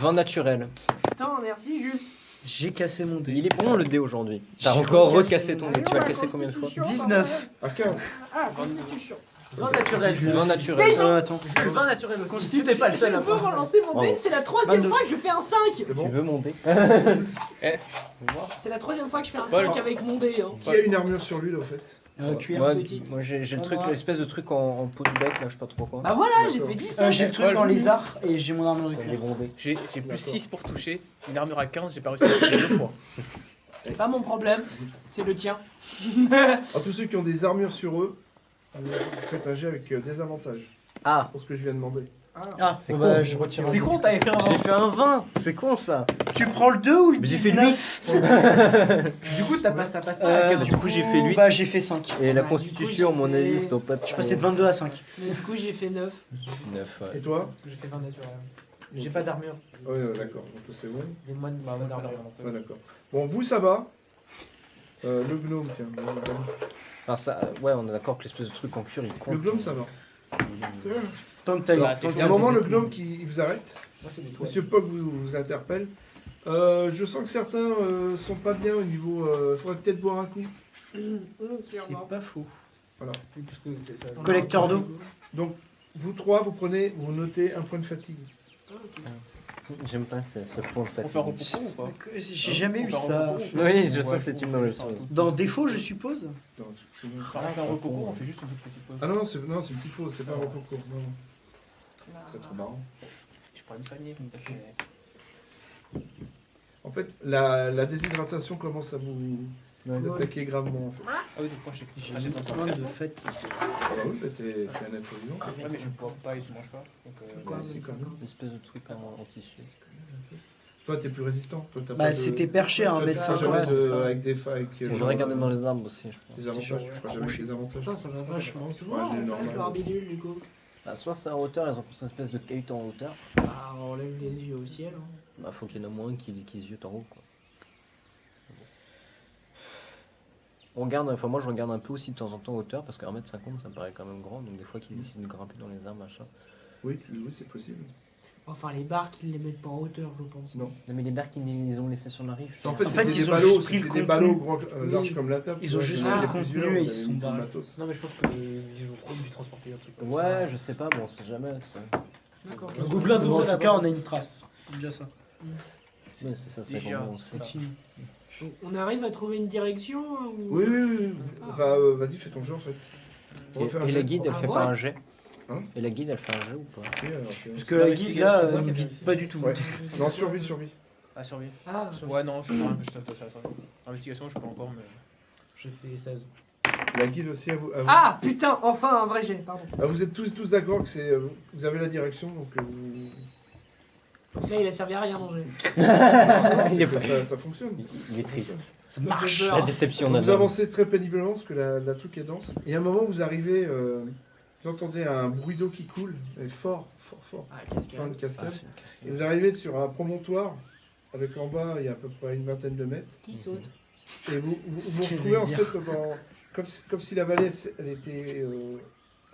Vin naturel. Putain, merci Jules. J'ai cassé mon dé. Il est bon le dé aujourd'hui. T'as J'ai encore recassé recassé ton dé. Tu vas le casser combien de fois? 19. À 15. Ah, constitution. Vin naturel. Vin naturel. Attends. Le vin naturel aussi. Constitution. Tu n'es pas le Je seul à peux voir. relancer mon dé, Bravo. c'est la troisième 22. fois que je fais un 5. C'est Tu bon. veux mon dé? C'est la troisième fois que je fais un Paul. 5 avec mon dé. Hein. Qui a une armure sur lui, là, au fait? Cuir. Moi, petite. moi j'ai le Pas truc, moi. l'espèce de truc en peau de bec là, je sais pas trop quoi. Bah voilà, j'ai D'accord. fait 17. J'ai le truc en lézard et j'ai mon armure de C'est des cuir. bons dés. J'ai plus D'accord. 6 pour toucher, une armure à 15, j'ai pas réussi à toucher 2 fois. C'est pas mon problème, c'est le tien. Alors, tous ceux qui ont des armures sur eux, vous faites un jet avec des avantages. Ah, Pour ce que je viens de demander. Ah, C'est bah, con. je retire un C'est dé. con, t'avais fait un j'ai fait un 20. C'est con ça. Tu prends le 2 ou le Mais j'ai fait 19? Du coup, ça passe pas. Euh, Du coup, j'ai fait 8. Bah j'ai fait 5. Et la Ouais, du coup, constitution, à j'ai mon fait- avis, ça doit pas être. Je suis passé de 22 à 5. Mais du coup, j'ai fait 9. 9, Et toi? J'ai fait vin naturel. J'ai pas d'armure. Ouais, d'accord. Donc c'est bon. Les moines m'ont pas d'armure. Ouais, d'accord. Bon, vous, ça va. Le gnome, tiens. Enfin, ça, ouais, on est d'accord que l'espèce de truc en cuir il compte. Le gnome, ça va. Tant que t'as Bah, tant c'est que Il y a un t'as moment, des le vêtements. gnome qui il vous arrête. Moi, c'est des toiles. Monsieur Pog vous interpelle. Je sens que certains sont pas bien au niveau. Faudrait peut-être boire un coup. C'est pas faux. Collecteur. Collecteur d'eau. Donc, vous trois, vous notez un point de fatigue. J'aime pas ce point de On fait un fatigue. repos ou pas J'ai jamais On vu fait un ça. repos Oui, je sens que c'est une mauvaise chose. Dans défaut, je suppose. Non, Enfin, on fait un repos court, on fait juste une toute petite pause. Ah non, c'est une petite pause, c'est pas un recours court. Non, non. C'est trop marrant. Je pourrais me soigner. parce que- En fait, la déshydratation commence à vous Ouais. attaquer gravement. En fait. Ah oui, donc moi j'ai J'ai j'ai dans plein de fatigue. Ah bah oui, bah, t'es un être vivant. Ouais, mais je bois pas et je mange pas. Donc, Ouais, c'est quand même. Une espèce de truc en tissu. Toi, t'es plus résistant. Toi, t'as Bah pas de- c'était perché à toi, 1m50. t'as jamais ouais, c'est ça. avec des failles. Je vais regarder dans les arbres aussi, je pense. Des avantages, je crois jamais des avantages. Putain, ça va vachement Ouais, souvent. j'ai En normal. fait, barbidule, du coup. Bah, soit c'est en hauteur, ils ont tous une espèce de cahute en hauteur. Ah, on lève les yeux au ciel. Hein. Bah, faut qu'il y en ait au moins un qui ziote en haut, quoi. On regarde, enfin moi je regarde un peu aussi de temps en temps en hauteur parce qu'à 1m50 ça me paraît quand même grand, donc des fois qu'ils décident de grimper dans les arbres, machin. Oui, oui, c'est possible. Enfin, les barques, ils les mettent pas en hauteur, je pense. Non. Non, mais les barques, ils les ont laissés sur la rive. En fait, En c'était fait, des ils ont ballots, juste pris le c'était des contenu. ballots grands, larges Oui. comme la table. Ils tu ont vois, juste il y en avait pris le plusieurs, contenu et on ils avait se sont mis tout le barrés. matos. Non, mais je pense qu'ils ont trop dû transporter un truc comme Ouais, ça. je sais pas, bon, on sait jamais. Ça. D'accord. Un gobelin Bon, tout en seul tout là-bas. cas, on a une trace. C'est déjà ça. Ouais, c'est ça, c'est Déjà, comment on ça. sait. Donc, on arrive à trouver une direction ou... Oui, oui, oui. Enfin, vas-y, fais ton jeu en fait. On va faire un Et la jet. guide, elle Ah fait ouais pas un jet. Hein Et la guide, elle fait un jet ou pas? Oui, alors, Parce que la guide là, L'investigation, elle c'est nous toi qui as guide vérifié. pas du tout. Ouais. Non, survie. Ah, survie. Ah, Ouais, non, faut faire un peu, je te ça. Investigation, je peux encore, mais. J'ai fait 16. La guide aussi, à vous. Ah, putain, enfin un vrai jet, pardon. Ah, vous êtes tous d'accord que c'est. Vous avez la direction, donc vous. Là, il a servi à rien manger. Il est C'est que pas- ça fonctionne. Il est triste. Ça marche. La déception Donc, d'un vous homme. avancez très péniblement parce que la truc est dense. Et à un moment, vous arrivez. Vous entendez un bruit d'eau qui coule, et fort. Ah, Genre une cascade. Ah, cascade. c'est Et une vous arrivez sur un promontoire, avec en bas, il y a à peu près une vingtaine de mètres. Qui saute? Et vous Ce vous que retrouvez en j'allais fait dans, comme si la vallée elle était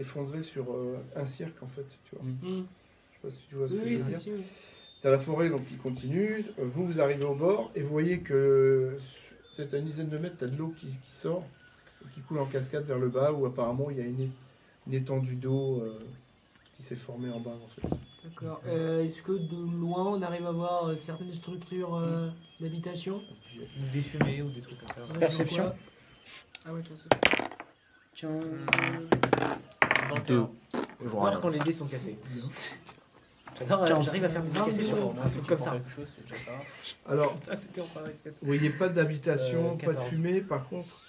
effondrée sur un cirque en fait. Tu vois. Hmm. Je sais pas si tu vois ce Oui, que je oui, veux c'est dire. sûr. T'as la forêt donc qui continue. Vous arrivez au bord et vous voyez que peut-être à une dizaine de mètres, t'as de l'eau qui sort, qui coule en cascade vers le bas où apparemment il y a une étendue d'eau qui s'est formée en bas en fait. D'accord. Est-ce que de loin, on arrive à voir certaines structures d'habitation? Ou des fumées ou des trucs comme ça. Perception. Quoi Ah ouais, perception. 15. 21. Voir Voir quand les dés sont cassés. J'adore, 15. j'arrive à faire des dés cassés sur un truc comme ça. Quelque chose, c'est déjà ça. Alors Ah, c'était en pareil, c'était- vous voyez pas d'habitation, pas de 14. fumée. Par contre,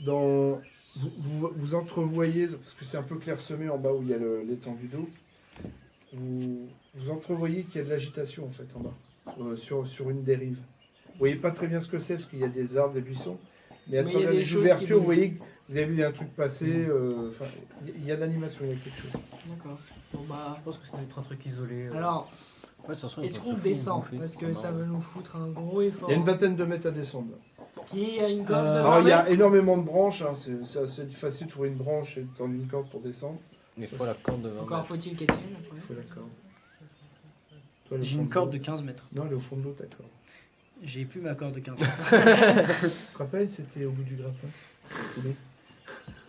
dans vous entrevoyez, parce que c'est un peu clairsemé en bas où il y a l'étendue d'eau, vous entrevoyez qu'il y a de l'agitation en fait en bas, sur une des rives. Vous voyez pas très bien ce que c'est, parce qu'il y a des arbres, des buissons, mais à Mais il y a travers des les choses qui ouvertures, vous bougent. voyez que vous avez vu un truc passer, enfin, il y a de l'animation, il y a quelque chose. D'accord. Bon bah. Je pense que ça doit être un truc isolé. Alors, Ouais, ça se trouve, ils est-ce vont qu'on se foutre, descend? bouffer, Parce c'est que ça marrant. va nous foutre un gros effort. Il y a une vingtaine de mètres à descendre. Qui a une corde de Alors il y 20 a mètres énormément de branches, hein, c'est assez facile de trouver une branche et de tendre une corde pour descendre. Mais il faut la corde de 20 Encore mètres. faut-il qu'elle tienne Il après. faut la corde. Toi, elle est au J'ai fond une de corde l'eau. de 15 mètres. Non, elle est au fond de l'eau, ta corde. J'ai plus ma corde de 15 mètres. Tu te rappelles, c'était au bout du grappin. Coulé.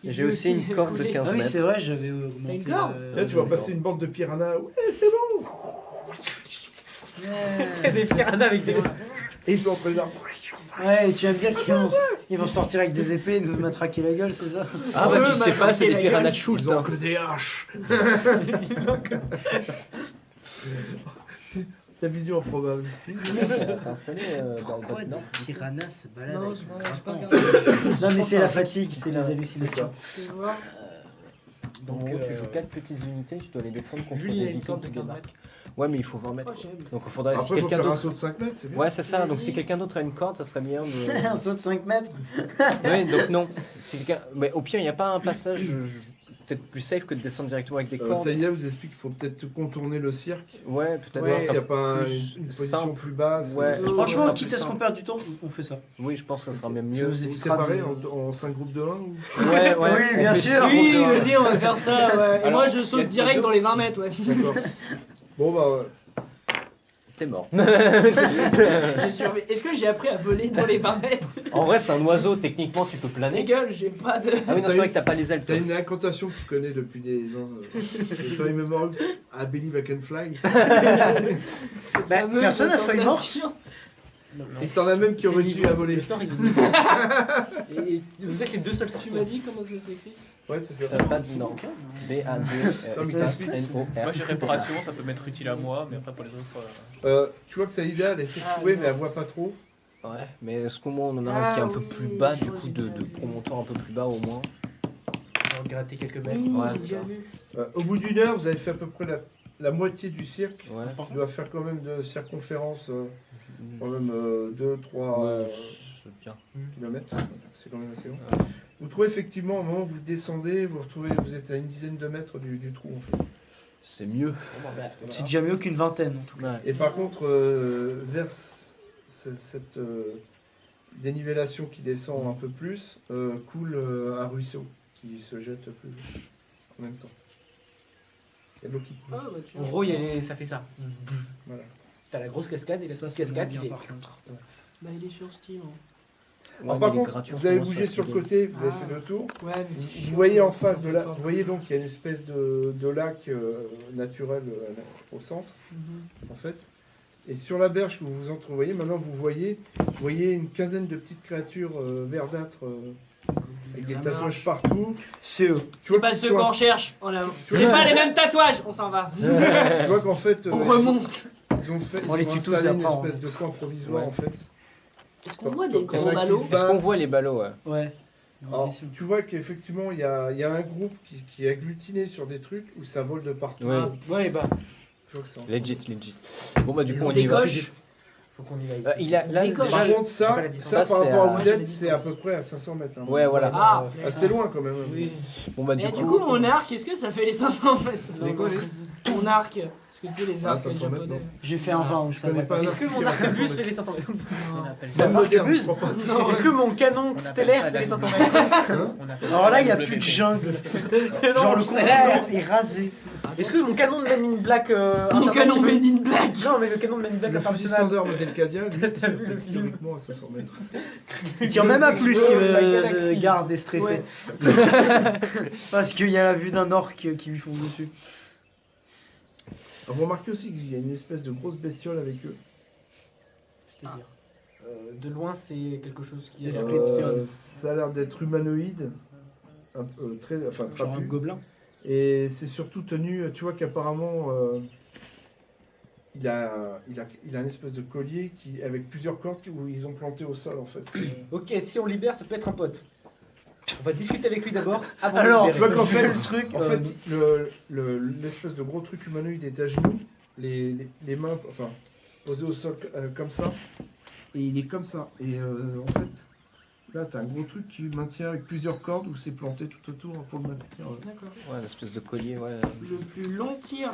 Qui J'ai peut aussi une corde de couler. 15 Ah oui, mètres. c'est vrai, j'avais augmenté. une corde Là, tu vas passer une bande de piranhas. Ouais, c'est bon. Des piranhas avec des. Et ils sont entre les arbres. Ouais, et tu vas me dire qu'ils vont sortir avec des épées et nous matraquer la gueule, c'est ça? Ah bah Eux, tu sais pas, c'est m'attraper des la piranhas gueule. de Schultz. Ils ont hein. que des haches. Ta vision improbable. T'as installé Pourquoi des piranhas se baladent Non, avec je le vois, j'ai pas grappin? regardé. Non, mais c'est la fatigue, c'est les hallucinations. Je vais voir. Donc Donc, tu joues 4 petites unités, tu dois les défendre contre Julie des a une vikings corde de qui 15 débarquent. mètres. Ouais, mais il faut 20 mètres. Oh, j'aime. Donc il faudrait, si Après, il faut quelqu'un faire un d'autre... saut de 5 mètres, c'est bien. Ouais, c'est ça, donc si Vas-y. quelqu'un d'autre a une corde, ça serait bien Un de... saut de 5 mètres? Oui, donc non. Si quelqu'un... Mais au pire, il n'y a pas un passage peut-être plus safe que de descendre directement avec des cordes. Saïda vous explique qu'il faut peut-être contourner le cirque. Ouais, peut-être Voir ça s'il n'y a sera pas plus une position simple. plus basse. Ouais, je pense que ça Franchement, sera quitte plus à ce qu'on simple. perd du temps, on fait ça. Oui, je pense que ça sera même Ça mieux. nous Vous évitera séparez de- en 5 groupes de 1 ou... Ouais, ouais. Oui, on bien fait sûr. ça. Oui, vas-y, on va faire ça. Ouais. Et Alors, moi, je y a saute direct deux- dans les 20 mètres, ouais. D'accord. Bon bah... T'es mort. J'ai survé- Est-ce que j'ai appris à voler dans les 20 mètres? En vrai, c'est un oiseau, techniquement, tu peux Les planer. gueules, j'ai pas de. Ah oui, non, c'est vrai que t'as pas les ailes. T'as toi. une incantation que tu connais depuis des ans. Toi et Memorial, I believe I can fly. Bah, fameuse personne n'a failli mort. tentation. Et t'en as même qui ont réussi à voler. Le sort, il est- Et vous êtes les deux seuls Tu m'as dit comment ça s'écrit? Ouais, c'est ça. Pas de non. Comme il B-A-D-S-N-O-R. Moi j'ai réparation, ça peut m'être utile à moi, mais après pour les autres. Tu vois que Saïda, elle essaie de Ah, trouver, non. mais elle voit pas trop. Ouais, mais est-ce qu'au moins on en a un Ah qui est un peu oui, plus bas, je du crois coup, que j'ai de déjà vu. promontoire un peu plus bas au moins. On va gratter quelques mètres. Oui, Ouais, j'ai c'est déjà ça. vu. Au bout d'une heure, vous avez fait à peu près la moitié du cirque. Ouais. Tu dois faire quand même de circonférence, quand même 2-3 Ouais, c'est bien. kilomètres. C'est quand même assez long. Vous trouvez effectivement, au moment où vous descendez, vous êtes à une dizaine de mètres du trou en fait. C'est mieux. C'est déjà mieux qu'une vingtaine en tout cas. Ouais. Et par contre, vers cette dénivellation qui descend un peu plus, coule un ruisseau qui se jette plus en même temps. a de l'eau qui coule. Ah, bah, tu En vois. gros, ça fait ça. Voilà. T'as la grosse cascade et la Ça, petite c'est cascade bien qui fait. par contre. Bah, il est sur Steam. hein. Alors, Ouais, par mais les contre, gratuits, vous avez en ce moment, bougé sur le Steam. côté, vous avez Ah. fait le tour. Ouais, mais c'est Vous chiant, voyez en hein, face de là, ça. vous voyez donc qu'il y a une espèce de lac naturel au centre, Mhm. en fait. Et sur la berge que vous vous entrevoyez, maintenant vous voyez une quinzaine de petites créatures verdâtres avec des Ça tatouages marche. partout. C'est eux. Tu C'est vois pas qu'ils ceux sont qu'on ass- recherche. On a... Tu C'est vois- pas les mêmes tatouages. On s'en va. tu vois qu'en fait, On ils remonte. ont fait, On les ils ont tue tous installé une après, en espèce fait. de camp provisoire Ouais. en fait. Est-ce qu'on voit des Quand gros on a ballots qui se Est-ce qu'on battent, voit les ballots ouais. Ouais. alors, tu vois qu'effectivement il y a un groupe qui est agglutiné sur des trucs où ça vole de partout. Ouais. Ouais, bah, Je vois que c'est en- Legit. Bon bah du Ils coup ont on des y va. coches. faut qu'on y aille. Il a là Des coches. Par déjà, contre, j'ai pas ça, la distance. ça Ça, par c'est rapport à à- vous j'ai la êtes, c'est distance. à peu près à 500 mètres. hein. Ouais voilà. Ah, Assez loin quand même. Oui. Bon bah Et du du coup coup, mon arc, est-ce que ça fait les 500 mètres Les quoi, Mon arc. Parce que tu sais, les Ah, arcs 500 mètres, japonais. J'ai fait un 20, donc Je ça connais va pas pas. un Est-ce arc que qui mon tire à 500 arquebus fait mètres. les 500 mètres Non. Même moderne, arquebus je crois pas. Non, Est-ce que mon canon stellaire fait les 500 mètres Alors là, il n'y a plus de jungle. Genre le continent est rasé. Est-ce que mon canon de Men in Black Mon canon international- Men in Black. Non, mais le canon de Men in Black Le fusil international. standard modèle Cadia, lui, il T'as tire vu le film théoriquement à 500 mètres. Il tire même à plus si Explore la le galaxie. garde est stressé. Ouais. Parce qu'il y a la vue d'un orc qui lui fonce dessus. Alors, vous remarquez aussi qu'il y a une espèce de grosse bestiole avec eux. C'est-à-dire de loin, c'est quelque chose qui est. Ça a l'air d'être humanoïde, enfin Genre un trapu. gobelin. Et c'est surtout tenu, tu vois qu'apparemment il a une espèce de collier avec plusieurs cordes où ils ont planté au sol en fait. Ok, si on libère, ça peut être un pote. On va discuter avec lui d'abord. avant de Alors, libérer. Tu vois qu'en fait, le truc, en fait l'espèce de gros truc humanoïde est à genoux, les mains enfin posées au sol comme ça, et il est comme ça. Et en fait, là t'as un gros truc qui maintient avec plusieurs cordes où c'est planté tout autour pour le maintenir. D'accord. ouais une espèce de collier ouais. Le plus long tir.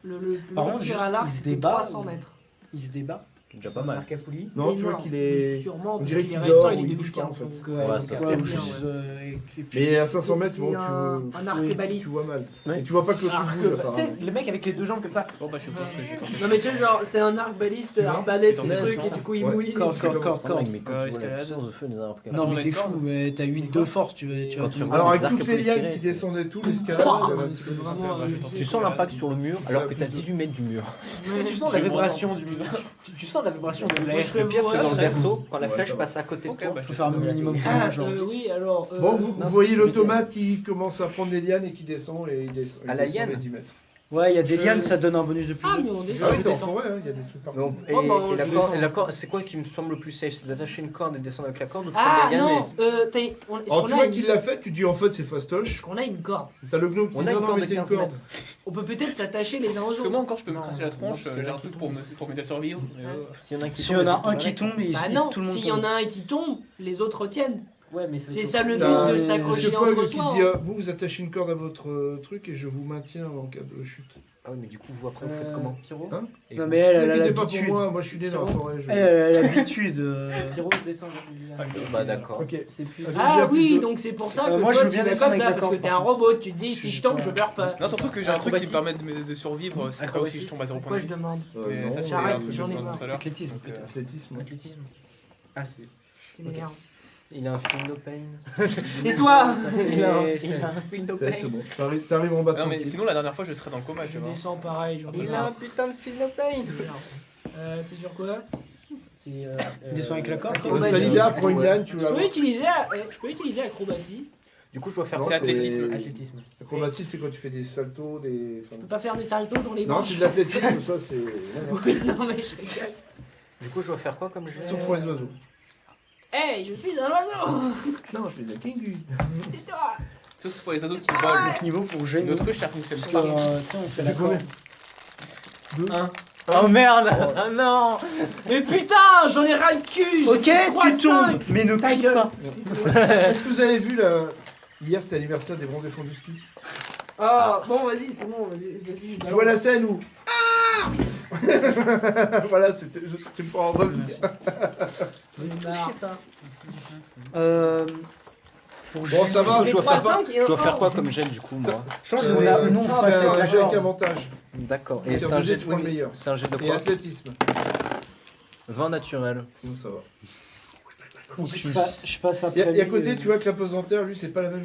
Le plus Par long contre, tir juste, à l'arc, il se c'était débat 300 ou- mètres. il se débat. C'est déjà pas mal. Marc Afouli. Non, tu vois Énorme. qu'il est. Sûrement, on parce dirait qu'il est qu'il récent, dort il ou est il début bouge pas, en 15, fait. donc, Ouais, il c'est capte Ouais, ou bien, juste, ouais. et puis- Mais à 500 mètres, C'est bon, un arquebaliste. tu vois mal. Ouais. Et tu vois pas que le truc bouge Tu sais, apparemment. le mec avec les deux jambes comme ça. Bon, bah, je suppose que j'ai tenté. Non mais tu sais genre c'est un arbaliste, Tu vois arbalète, Dans des des trucs sens. et du coup il Ouais. mouille. Corps, corps, corps, corps. Mais quand tu vois la escalade. puissance de feu des armes Non, mais on t'es est fou, corps. mais t'as 8 de force, tu vas Quand tu vas- Alors avec Les arcs toutes les pour les lianes tirer, qui c'est- descendaient et tout, l'escalade, Oh, il y avait un petit c'est peu de- vraiment Bah, je vais tenter Tu sens l'impact sur le mur alors que plus t'as de- 18 mètres du mur. Tu sens la J'ai moins vibration d'armes. du mur. Tu sens la vibration de Moi, l'air. je serais Le pire c'est dans le bourré. berceau quand la Ouais, flèche ça va. passe à côté de Ok, toi. bah, Faut je faire un teste. minimum de Ah, genre. oui alors. Bon, vous Non, voyez c'est l'automate qui commence à prendre les lianes et qui descend et il descend. À il la descend liane les 10 mètres. Ouais, il y a des Je- lianes, ça donne un bonus de plus. Ah deux. mais on est Ah oui, t'es en descends. forêt, hein, il y a des trucs partout. Donc, et, Oh, bah, et la je corde, descends. et la corde, c'est quoi qui me semble le plus safe? C'est d'attacher une corde et descendre avec la corde ou de prendre Ah les lianes non, et- est-ce Alors qu'on tu a vois une... qu'il l'a fait, tu dis en fait c'est Est-ce fastoche. qu'on a une corde? T'as le gnome qui On dit a non, une non, corde de mettez une 15 corde. mètres. On peut peut-être s'attacher les uns aux Parce que autres. moi encore je peux me Non, cracher la tronche, parce que j'ai là, un truc pour m'aider à survivre. mais, S'il y en a un qui S'il y tombe, en les a autres un vont qui avec. tombe, Bah tout non, le monde s'il y en tombe. a un qui tombe, les autres tiennent. Ouais, mais C'est ça le but T'as de Monsieur s'accrocher Pog entre qui soi. dit hein. vous attachez une corde à votre truc et je vous maintiens en cas de chute. Ah oui, mais du coup, vous après, vous faites comment? Pierrot Hein Et Non, vous- mais elle a T'inquiétez pas pour l'habitude. moi je suis né dans la forêt. Elle a l'habitude. Pierrot descend vers le village. Bah d'accord. Ok. C'est plus. Ok. Ah J'ai plus oui, de- donc c'est pour ça que moi, je toi veux tu bien vas descendre comme avec ça, la parce corde, que t'es par un robot, tu te dis si je tombe je meurs pas. Non, surtout que j'ai un truc qui me Acrobatie. permet de survivre, c'est pas aussi je tombe à 0 points Pourquoi de je vie. demande? Mais non, ça, c'est j'arrête, un truc j'en ai de marre. tout à l'heure. Athlétisme, Donc, peut-être. Athlétisme. Athlétisme. Ah, c'est. Il m'énerve. Il a un feel no pain. Et toi? Il a un Il a un feel no C'est pain. bon. T'arrives en bas Non, mais tranquille. sinon, la dernière fois, je serais dans le coma, tu Je vois. descends pareil, j'en ai Il a un marre. putain de feel no pain. C'est sur quoi? C'est. Descend avec la corde. Acrobatie. Salida prend une liane, tu Je vas peux voir. utiliser acrobatie. Du coup, je dois faire Non, quoi? C'est athlétisme. Athlétisme. L'acrobatie, c'est quand tu fais des saltos, des. Je peux pas faire des saltos dans les Non, branches. c'est de l'athlétisme, ça c'est. Oui, non mais je rigole. Du coup, je dois faire quoi comme jeu? Sauf pour les oiseaux. Hey, je suis un oiseau! Non, je fais des kingu. Et toi? Sauf pour les oiseaux qui volent. Donc niveau pour G. Une autruche, ça fonctionne Parce que, pas. tu sais, on fait la corde. Oh merde! Ah non! Mais putain, j'en ai ras le cul! j'ai Ok, fait tu 3-5. tombes, mais ne Ta prie gueule. pas. Est-ce que vous avez vu là. Hier c'était l'anniversaire des bons défendus ski. Ah, bon, vas-y, c'est bon, vas-y. Tu vois la scène où. Voilà, c'était. Tu me prends en bonne. J'en ai marre. Euh, Bon, ça va, Je dois ça faire va. 3-5 et un Je dois faire 100. quoi comme jet du coup, moi Je pense On qu'on a- nous, on fait passe un avec jet avec l'accord. avantage. D'accord. Et Et c'est un jet de pour le meilleur. C'est un jet de Et quoi athlétisme. 20 naturel. Donc ça va. Je passe après. Et à lui, côté, tu vois que l'apesanteur, lui, c'est pas la même.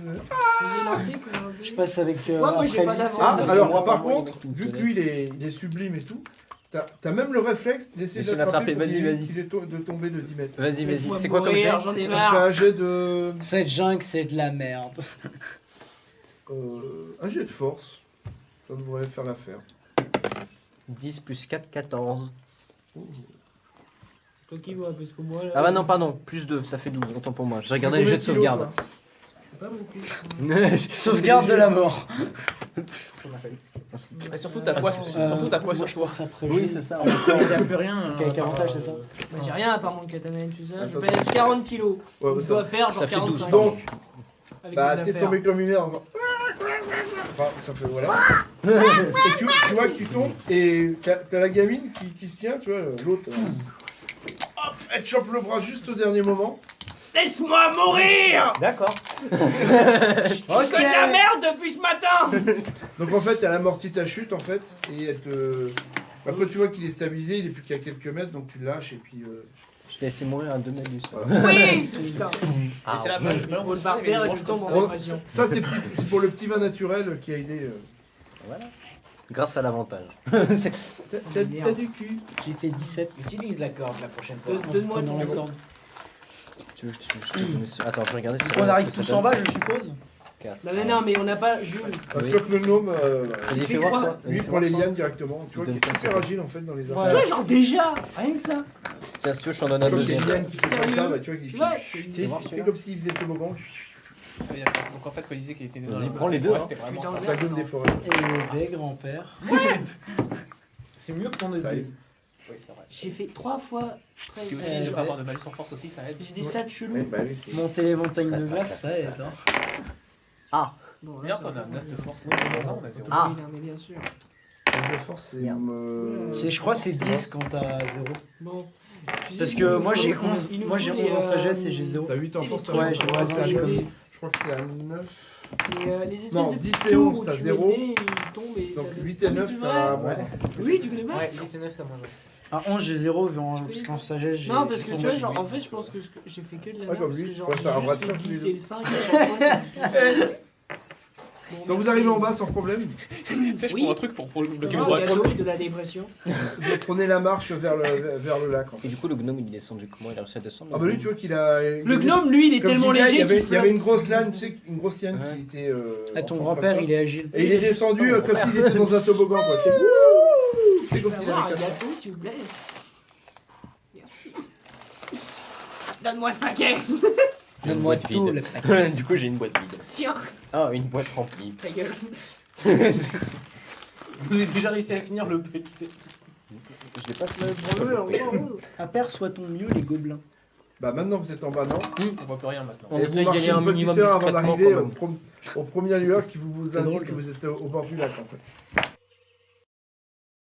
J'ai lancé que j'ai Je passe avec. moi, j'ai après pas lui. d'avance. Ah, c'est alors moi, par moi, contre, vu que lui, il est sublime et tout, t'as même le réflexe d'essayer D'essayer de l'attraper. d'attraper, vas-y. De tomber de 10 mètres. Vas-y, vas-y. Laisse-moi C'est quoi comme jet mourir, j'en ai Tu fais marre. un jet de. Cette jungle, c'est de la merde. Un jet de force. Ça devrait faire l'affaire. 10 plus 4, 14. Toi qui vois, parce que moi. Ah bah non, pardon, plus 2, ça fait 12, autant pour moi. J'ai regardé les jets de sauvegarde. Pas beaucoup. Sauvegarde de la mort. Et surtout, t'as quoi, sur toi Oui, c'est ça. Il n'y a plus rien. Avec avantage, c'est ça. Bah, j'ai rien à part mon katana et tout ça. Je Attends. pèse 40 kilos. Ouais, Je ça dois faire genre ça fait 12. 45. Donc, avec bah, mes t'es affaires. tombé comme une merde. Enfin, ça fait voilà. Et tu vois que tu tombes et t'as la gamine qui se tient, tu vois, l'autre. Hop, elle te chope le bras juste au dernier moment. Laisse-moi mourir. D'accord. Que de la merde depuis ce matin. Donc en fait, elle amortit ta chute en fait et elle te. Après, tu vois qu'il est stabilisé, il est plus qu'à quelques mètres, donc tu le lâches et puis. Je l'ai laissé mourir à 2 mètres du sol. Oui. Putain. Ah, c'est la ouais. balle. Je roule par terre et je tombe en Bon, dépression. ça, c'est pour le petit vin naturel qui a aidé. Voilà. Grâce à l'avantage. T'as du cul. J'ai fait 17. Utilise la corde la prochaine fois. Donne-moi Dans ton la corde. Tu veux que je te donne ce- Attends, je vais regarder On arrive tous en bas, je suppose. Non, mais non, mais on n'a pas. Jules. Oui. Toi que le gnome, Vas-y, fais fais voir quoi toi. lui, il Vas-y, prend les fais voir, lianes directement. Tu vois qu'il Donne est pas super ça. agile en fait dans les Ouais. affaires. Ouais, genre déjà. Rien que ça. toi. Tiens, si tu veux, je t'en donne un Comme des deuxième. lianes qui font comme ça, bah, tu vois qu'il Ouais. c'est comme s'il faisait le toboggan. Donc en fait, quand il disait qu'il était né dans Vas-y, la prends les deux, ouais, hein. c'était vraiment Putain, ça. Ça gomme des forêts. Et des grands-pères. C'est mieux que ton Ça début. aide. Oui, c'est vrai. J'ai fait 3 fois. Puis aussi, Eh, je vais ouais. avoir de malus en force aussi, ça aide. J'ai des stats chelous. Ouais, bah oui, c'est- Monter les montagnes de Ça, glace, ça aide. Hein. Bon, là, D'ailleurs, ça quand on a va. 9 de force, on a 0. Ah. Oui, non, mais bien sûr. La force, c'est. Je crois que c'est 10 quand t'as 0. Bon. Tu sais, Parce il que nous moi faut- j'ai il 11, nous moi faut j'ai les, 11 en sagesse et j'ai 0. T'as 8 en c'est force, les t'as Ouais, trucs, j'ai ouais, c'est j'ai un comme- gomme. Je crois que c'est à 9. Et les espèces Non, de 10 petits et tours 11, où t'as tu 0. mets des- ils tombent et Donc ça- 8 et Ah, mais 9, c'est t'as vrai. moins. Oui, tu connais pas. Ouais, 8 et 9, t'as moins joué. À 11 j'ai 0 parce qu'en sagesse j'ai. Non, parce que j'ai tu vois, son genre, magique. en fait, je pense que j'ai fait que de la Ouais, merde. comme parce lui, que genre, ouais, j'ai ça, on va juste faire fait tous les 10 deux. et le 5 à chaque fois. Bon, Donc vous merci. arrivez en bas sans problème. Tu sais, je Oui. prends un truc pour le Non, bloquer le le droit. gâteau de la dépression. Vous prenez la marche vers le lac en Et fait. du coup, le gnome, il est descendu comment? Il a réussi à descendre? Ah bah lui, tu vois qu'il a. Le gnome, lui, il est Comme je tellement disais, léger il y avait qu'il une flotte. grosse liane, tu sais, une grosse liane Ouais. qui était. Ah, ton en forme grand-père comme il est agile. ça. Et il est descendu comme s'il était dans un toboggan quoi. C'est wouh. C'est Je comme peux s'il avoir avait un 4 gâteau, s'il vous plaît. Merci. Donne-moi ce paquet. Donne-moi boîte tout vide. le paquet. Du coup, j'ai une boîte vide. Tiens, Ah, une boîte remplie. ta gueule. Vous avez déjà réussi à finir le petit. Je l'ai pas fait. Aperçoit-on mieux les gobelins? Bah maintenant vous êtes en bas, non? On voit plus rien maintenant. On Et vous essaie d'y marchez aller un une petite minimum heure avant discrètement d'arriver quand même. aux premières lueurs qui vous C'est drôle, indiquent que vous êtes au bord du lac en fait.